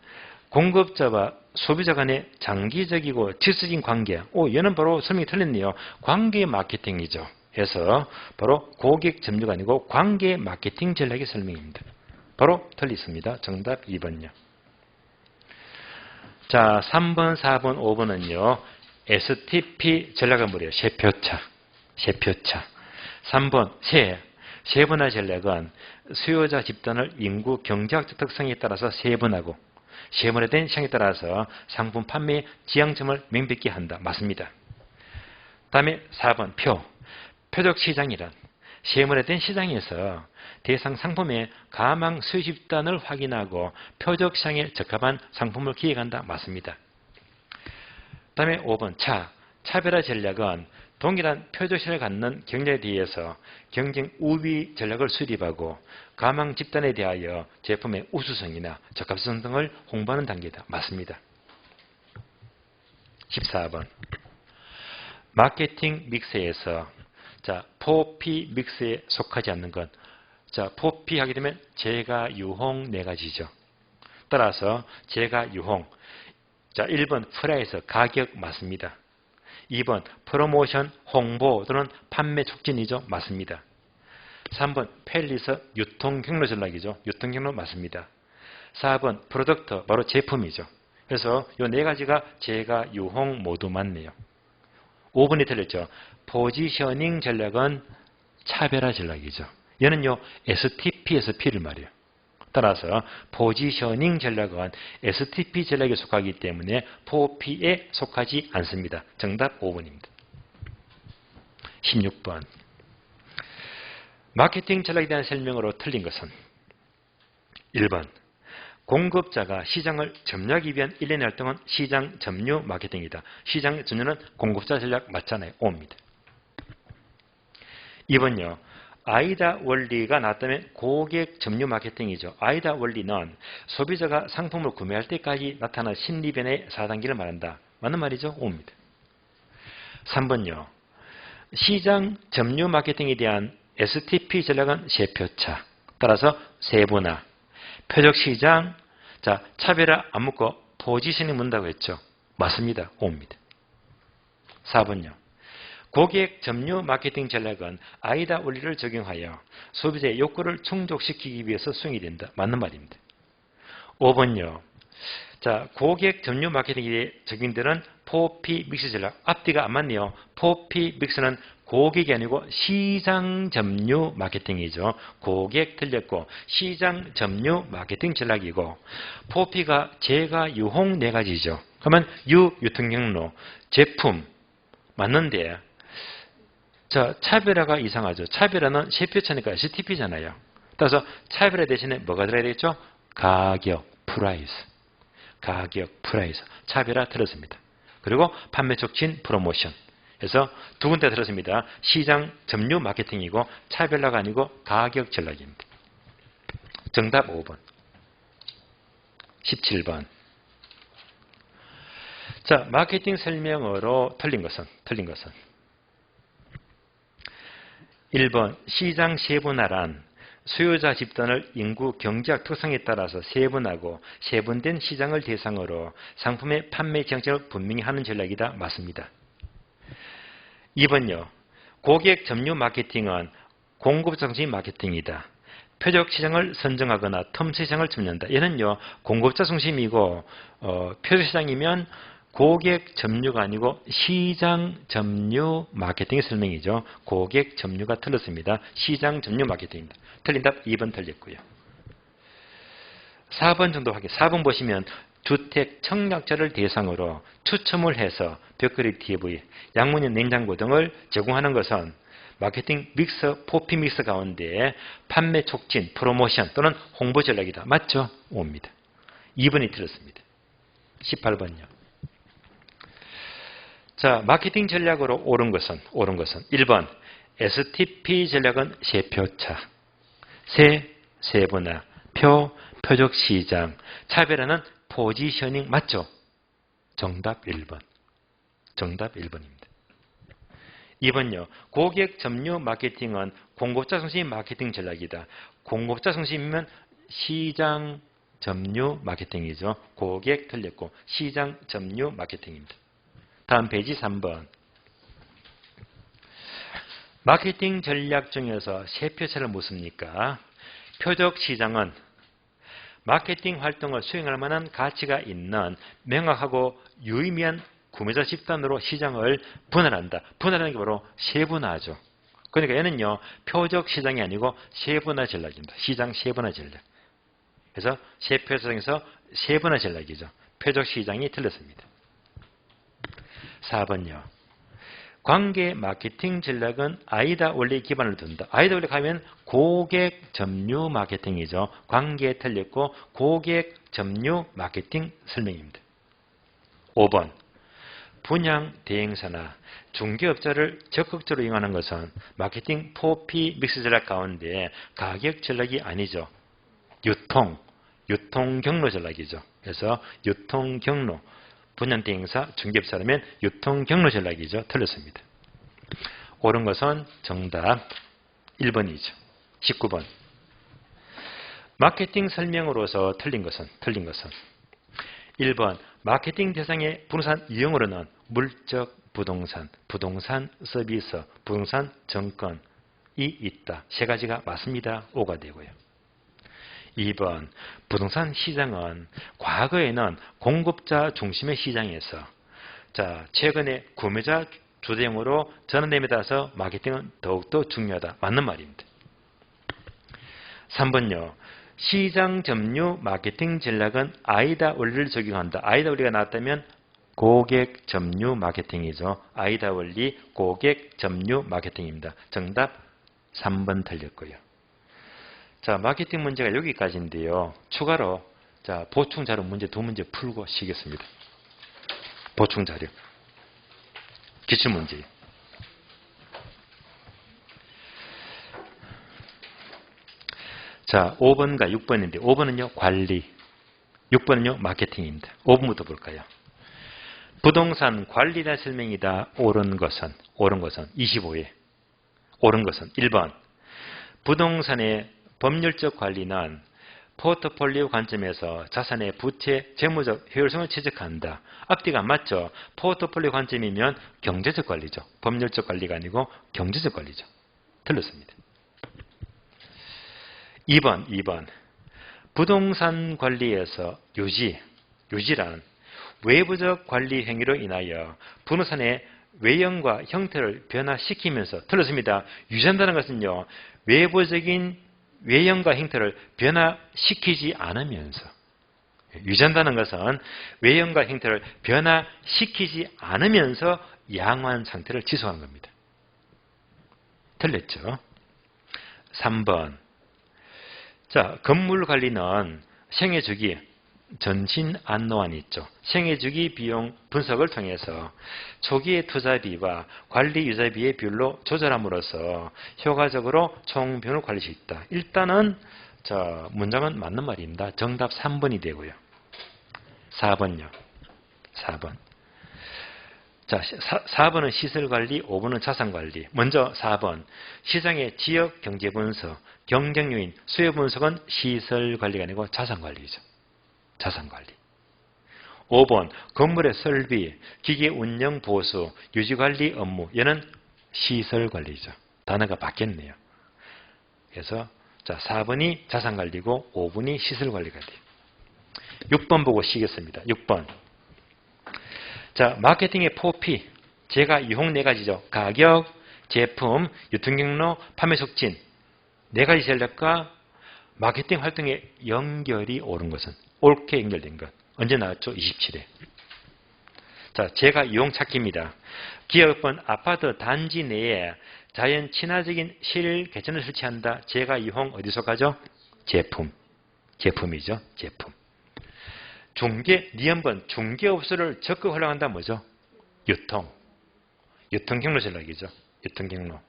공급자와 소비자 간의 장기적이고 질서적인 관계. 얘는 바로 설명이 틀렸네요. 관계 마케팅이죠. 해서 바로 고객 점유가 아니고 관계 마케팅 전략의 설명입니다. 바로 틀렸습니다. 정답 2번요. 자, 3번, 4번, 5번은요. STP 전략은 뭐래요? 세표차. 3번, 세분화 전략은 수요자 집단을 인구 경제학적 특성에 따라서 세분하고 세분화된 시장에 따라서 상품 판매 지향점을 명백히 한다. 맞습니다. 다음에 4번, 표적 시장이란 세분화된 시장에서 대상 상품의 가망 수요 집단을 확인하고 표적 시장에 적합한 상품을 기획한다. 맞습니다. 다음에 5번, 차별화 전략은 동일한 표적 시장을 갖는 경쟁에 대해서 경쟁 우위 전략을 수립하고 가망 집단에 대하여 제품의 우수성이나 적합성 등을 홍보하는 단계다. 맞습니다. 14번 마케팅 믹스에서 포피 믹스에 속하지 않는 것. 포피 하게 되면 제가, 유홍 네 가지죠. 따라서 제가, 유홍. 1번 프라이스 가격 맞습니다. 2번 프로모션, 홍보 또는 판매 촉진이죠. 맞습니다. 3번 펠리스 유통 경로 전략이죠. 유통 경로 맞습니다. 4번 프로덕트 바로 제품이죠. 그래서 이 네 가지가 제가, 유홍 모두 맞네요. 5번이 틀렸죠. 포지셔닝 전략은 차별화 전략이죠. 얘는요 STP에서 P를 말해요. 따라서 포지셔닝 전략은 STP 전략에 속하기 때문에 포피에 속하지 않습니다. 정답 5번입니다. 16번 마케팅 전략에 대한 설명으로 틀린 것은 1번 공급자가 시장을 점유하기 위한 일련의 활동은 시장 점유 마케팅이다. 시장 점유는 공급자 전략 맞잖아요. 5입니다. 2번요. 아이다 원리가 나왔다면 고객 점유 마케팅이죠. 아이다 원리는 소비자가 상품을 구매할 때까지 나타나는 심리변의 4단계를 말한다. 맞는 말이죠? 5입니다. 3번요. 시장 점유 마케팅에 대한 STP 전략은 세표차. 따라서 세분화. 표적 시장, 차별화 안 묻고 포지셔닝 묻는다고 했죠. 맞습니다. 5입니다. 4번요. 고객 점유 마케팅 전략은 아이다 원리를 적용하여 소비자의 욕구를 충족시키기 위해서 수행이 된다. 맞는 말입니다. 5번요. 고객 점유 마케팅에 적용되는 포피 믹스 전략. 앞뒤가 안 맞네요. 포피 믹스는 고객이 아니고 시장 점유 마케팅이죠. 고객 틀렸고 시장 점유 마케팅 전략이고 포피가 제가, 유홍 네 가지죠. 그러면 유통 경로, 제품 맞는데 차별화가 이상하죠. 차별화는 세표차니까 STP잖아요. 따라서 차별화 대신에 뭐가 들어야 되겠죠? 가격, 프라이스. 차별화 들었습니다. 그리고 판매 촉진, 프로모션. 그래서 두 군데 들었습니다. 시장 점유 마케팅이고 차별화가 아니고 가격 전략입니다. 정답 5번. 17번. 자, 마케팅 설명으로 틀린 것은 1번 시장 세분화란 수요자 집단을 인구 경제학 특성에 따라서 세분하고 세분된 시장을 대상으로 상품의 판매 경쟁을 분명히 하는 전략이다. 맞습니다. 2번요. 고객 점유 마케팅은 공급자 중심 마케팅이다. 표적 시장을 선정하거나 틈새 시장을 줍는다. 얘는요. 공급자 중심이고 표적 시장이면 고객 점유가 아니고 시장 점유 마케팅의 설명이죠. 고객 점유가 틀렸습니다. 시장 점유 마케팅입니다. 틀린 답 2번 틀렸고요. 4번 정도 하게. 4번 보시면 주택 청약자를 대상으로 추첨을 해서 벽걸이 TV, 양문형 냉장고 등을 제공하는 것은 마케팅 믹스, 포피 믹스 가운데 판매 촉진, 프로모션 또는 홍보 전략이다. 맞죠? 옵니다. 2번이 틀렸습니다. 18번요. 자, 마케팅 전략으로 옳은 것은 1번 STP 전략은 세표차, 세분화, 표적 시장, 차별화는 포지셔닝 맞죠? 정답 1번. 정답 1번입니다. 2번요. 고객 점유 마케팅은 공급자 중심 마케팅 전략이다. 공급자 중심이면 시장 점유 마케팅이죠. 고객 틀렸고 시장 점유 마케팅입니다. 다음 페이지 3번. 마케팅 전략 중에서 세표차를 묻습니까? 표적 시장은 마케팅 활동을 수행할 만한 가치가 있는 명확하고 유의미한 구매자 집단으로 시장을 분할한다. 분할하는 게 바로 세분화죠. 그러니까 얘는요. 표적 시장이 아니고 세분화 전략입니다. 시장 세분화 전략. 그래서 세표차에서 세분화 전략이죠. 표적 시장이 틀렸습니다. 4번요. 관계 마케팅 전략은 아이다 원리에 기반을 둔다. 아이다 원리 가면 고객 점유 마케팅이죠. 관계 틀렸고 고객 점유 마케팅 설명입니다. 5번. 분양 대행사나 중개업자를 적극적으로 이용하는 것은 마케팅 포피 믹스 전략 가운데 가격 전략이 아니죠. 유통 경로 전략이죠. 그래서 유통 경로 분양 대행사, 중개업자라면 유통 경로 전략이죠. 틀렸습니다. 옳은 것은 정답 1번이죠. 19번. 마케팅 설명으로서 틀린 것은 1번 마케팅 대상의 부동산 유형으로는 물적 부동산, 부동산 서비스, 부동산 정권이 있다. 세 가지가 맞습니다. 5가 되고요. 2번 부동산 시장은 과거에는 공급자 중심의 시장에서 최근에 구매자 주대형으로 전환됨에 따라서 마케팅은 더욱더 중요하다. 맞는 말입니다. 3번요. 시장 점유 마케팅 전략은 아이다 원리를 적용한다. 아이다 원리가 나왔다면 고객 점유 마케팅이죠. 아이다 원리 고객 점유 마케팅입니다. 정답 3번 틀렸고요. 자, 마케팅 문제가 여기까지인데요. 추가로 보충 자료 문제 2문제 풀고 쉬겠습니다. 보충 자료. 기출 문제. 자, 5번과 6번인데 5번은요. 관리. 6번은요. 마케팅입니다. 5번부터 볼까요? 부동산 관리다 설명이다. 옳은 것은 25회. 옳은 것은 1번. 부동산의 법률적 관리는 포트폴리오 관점에서 자산의 부채, 재무적 효율성을 최적화한다. 앞뒤가 안 맞죠? 포트폴리오 관점이면 경제적 관리죠. 법률적 관리가 아니고 경제적 관리죠. 틀렸습니다. 2번. 부동산 관리에서 유지란 외부적 관리 행위로 인하여 부동산의 외형과 형태를 변화시키면서 틀렸습니다. 유지한다는 것은요. 외부적인 외형과 형태를 변화시키지 않으면서 유지한다는 것은 외형과 형태를 변화시키지 않으면서 양호한 상태를 지속한 겁니다. 틀렸죠? 3번. 자, 건물 관리는 생애주기, 전신 안노안이 있죠. 생애주기 비용 분석을 통해서 초기의 투자비와 관리 유자비의 비율로 조절함으로써 효과적으로 총 비용을 관리할 수 있다. 일단은 자, 문장은 맞는 말입니다. 정답 3번이 되고요. 4번요. 4번. 자, 4번은 시설관리, 5번은 자산관리. 먼저 4번. 시장의 지역경제분석, 경쟁요인, 수요분석은 시설관리가 아니고 자산관리죠. 자산관리. 5번. 건물의 설비, 기계 운영 보수, 유지관리 업무. 얘는 시설관리죠. 단어가 바뀌었네요. 그래서 자, 4번이 자산관리고 5번이 시설관리가 돼요. 6번 보고 쉬겠습니다. 6번. 자, 마케팅의 4P. 제가 유혹 4가지죠. 가격, 제품, 유통경로, 판매 촉진. 4가지 전략과 마케팅 활동의 연결이 옳은 것은 옳게 연결된 것. 언제 나왔죠? 27회. 자, 제가 유형 찾기입니다. 기업은 아파트 단지 내에 자연 친화적인 실 개천을 설치한다. 제가 유형 어디서 가죠? 제품. 제품이죠. 제품. 중개, 니은번 중개업소를 적극 활용한다 뭐죠? 유통. 유통 경로 전략이죠. 유통 경로.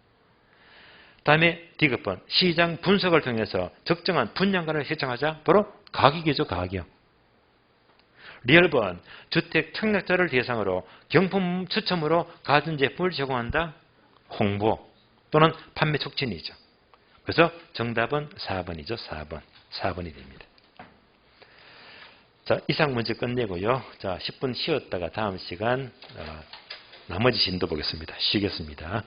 다음에 디귿번 시장 분석을 통해서 적정한 분양가를 설정하자. 바로 가격이죠. 가격. 리얼번 주택 청약자를 대상으로 경품 추첨으로 가전제품을 제공한다. 홍보 또는 판매 촉진이죠. 그래서 정답은 4번이죠. 4번. 4번이 됩니다. 자, 이상 문제 끝내고요. 자, 10분 쉬었다가 다음 시간 나머지 진도 보겠습니다. 쉬겠습니다.